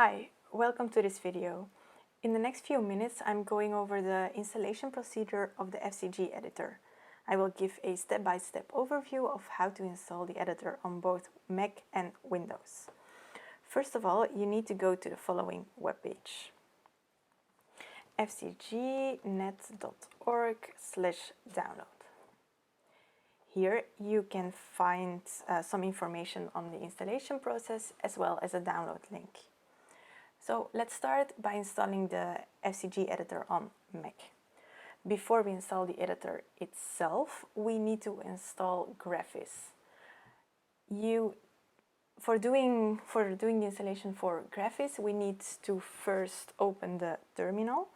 Hi, welcome to this video. In the next few minutes I'm going over the installation procedure of the FCG editor. I will give a step-by-step overview of how to install the editor on both Mac and Windows. First of all, you need to go to the following webpage: fcgnet.org/download. Here you can find some information on the installation process as well as a download link. So let's start by installing the FCG editor on Mac. Before we install the editor itself, we need to install Graphics. For doing the installation for Graphics, we need to first open the terminal.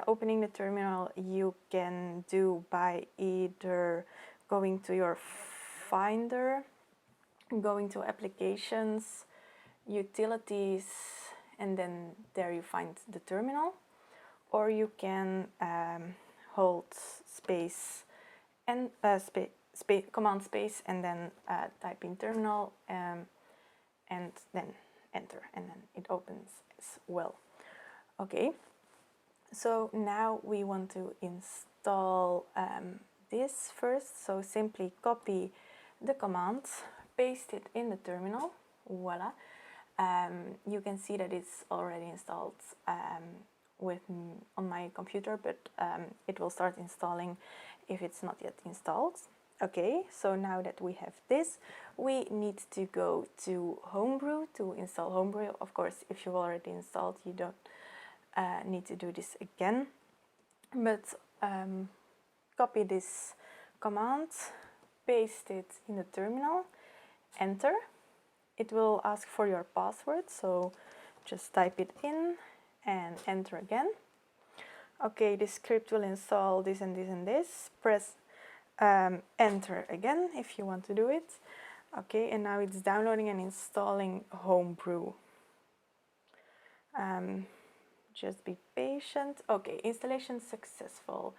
Opening the terminal you can do by either going to your Finder, going to Applications, Utilities, and then there you find the terminal, or you can hold space and command space and then type in terminal and then enter, and then it opens as well. Okay, so now we want to install this first, so simply copy the command, paste it in the terminal, voila. You can see that it's already installed on my computer, but it will start installing if it's not yet installed. Okay, so now that we have this, we need to go to Homebrew to install Homebrew. Of course, if you've already installed, you don't need to do this again, but copy this command, paste it in the terminal, enter. It will ask for your password, so just type it in and enter again. Okay, this script will install this and this and this. Press enter again if you want to do it. Okay, and now it's downloading and installing Homebrew. Just be patient. Okay, installation successful.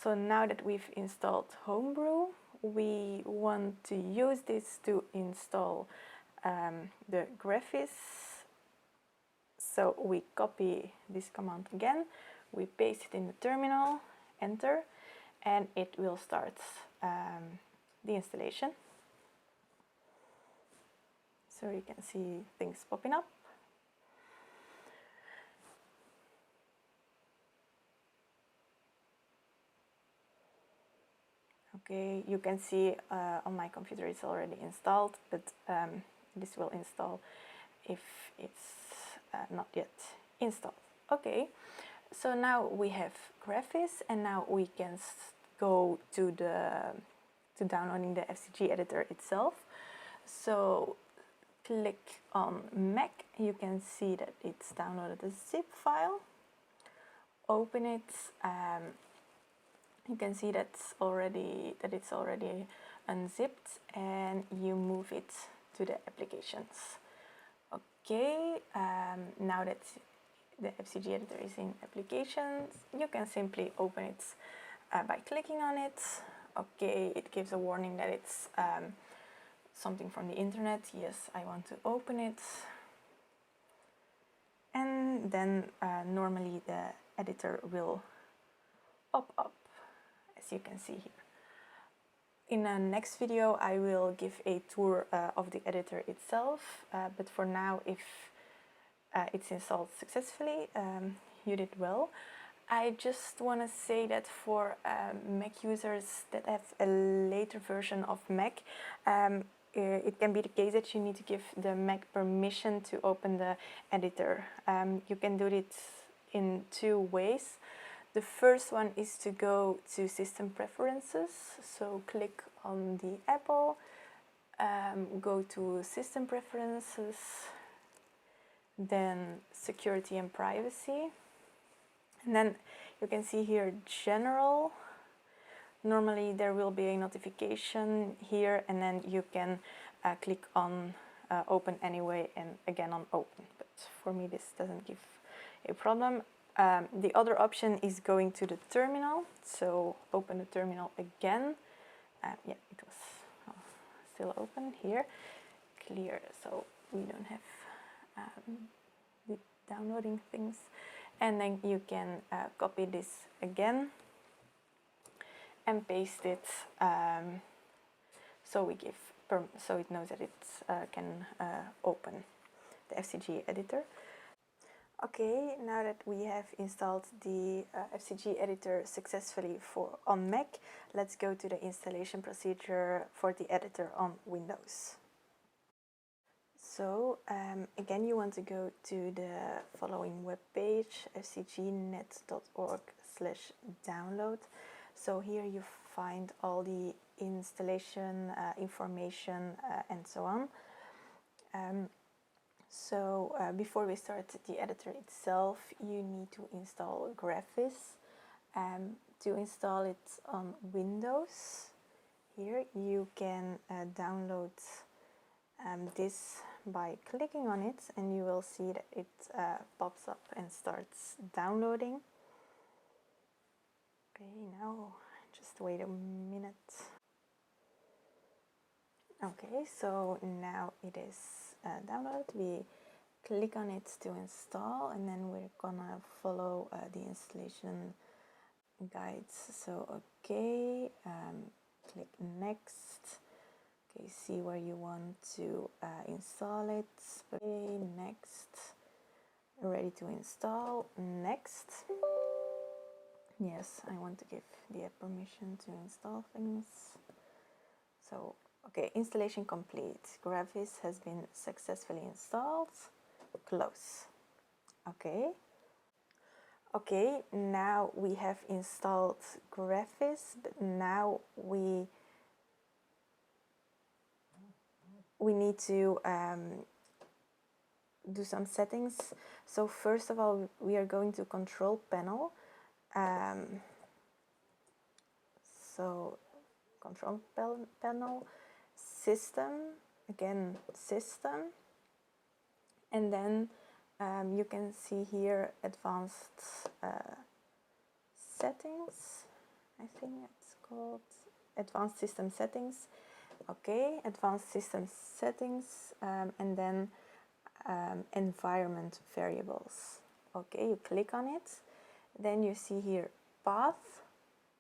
So now that we've installed Homebrew, we want to use this to install the Graphics. So we copy this command again, we paste it in the terminal, enter, and it will start the installation. So you can see things popping up. Okay, you can see on my computer it's already installed, but this will install if it's not yet installed. Okay, so now we have Graphics, and now we can go to downloading the FCG editor itself. So click on Mac, you can see that it's downloaded a zip file. Open it. You can see that it's already unzipped, and you move it to the applications. Okay, now that the FCG editor is in applications, you can simply open it by clicking on it. Okay, it gives a warning that it's something from the internet. Yes, I want to open it. And then normally the editor will pop up, as you can see here. In the next video I will give a tour of the editor itself, but for now, if it's installed successfully, you did well. I just want to say that for Mac users that have a later version of Mac, it can be the case that you need to give the Mac permission to open the editor. You can do it in two ways. The first one is to go to System Preferences, so click on the apple, go to System Preferences, then Security and Privacy, and then you can see here General. Normally there will be a notification here, and then you can click on Open anyway, and again on Open, but for me this doesn't give a problem. The other option is going to the terminal, so open the terminal again. Yeah, it was still open here. Clear, so we don't have the downloading things, and then you can copy this again and paste it, so we give so it knows that it can open the FCG editor. Okay, now that we have installed the FCG editor successfully on Mac, let's go to the installation procedure for the editor on Windows. So again, you want to go to the following webpage, fcgnet.org/download. So here you find all the installation information and so on. Before we start the editor itself, you need to install Graphis. To install it on Windows, here you can download this by clicking on it, and you will see that it pops up and starts downloading. Okay, now just wait a minute. Okay, so now it is downloaded. We click on it to install, and then we're gonna follow the installation guides. So okay, click next. Okay, see where you want to install it. Okay, next. Ready to install. Next. Yes, I want to give the permission to install things. So, okay, installation complete. Graphis has been successfully installed. Close. Okay. Okay, now we have installed Graphis, but now we need to do some settings. So first of all, we are going to control panel. So control panel, system, again system, and then you can see here advanced settings. I think it's called advanced system settings. Okay, advanced system settings, and then environment variables. Okay, you click on it, then you see here path,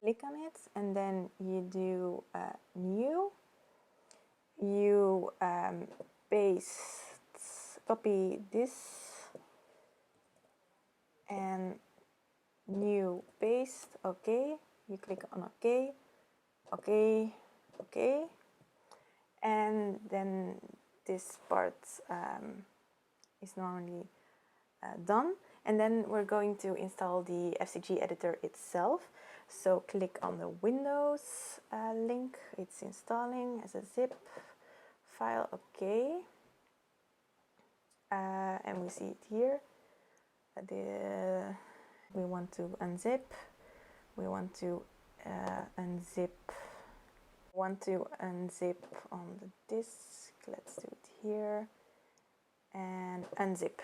click on it, and then you do new. You copy this, and new paste. Okay, you click on OK, OK, OK, and then this part is normally done, and then we're going to install the FCG editor itself. So click on the Windows link, it's installing as a zip file. Okay, and we see it here. We want to unzip, we want to unzip on the disk. Let's do it here and unzip.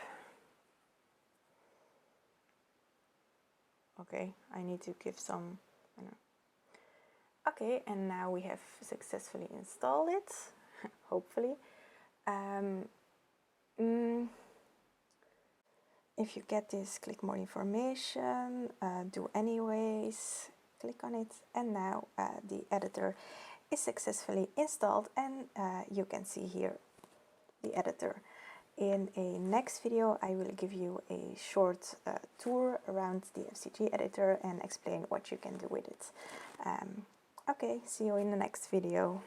Okay, I need to give some, okay, and now we have successfully installed it, hopefully. If you get this, click more information, do anyways, click on it, and now the editor is successfully installed, and you can see here the editor. In a next video, I will give you a short tour around the FCG editor and explain what you can do with it. Okay, see you in the next video.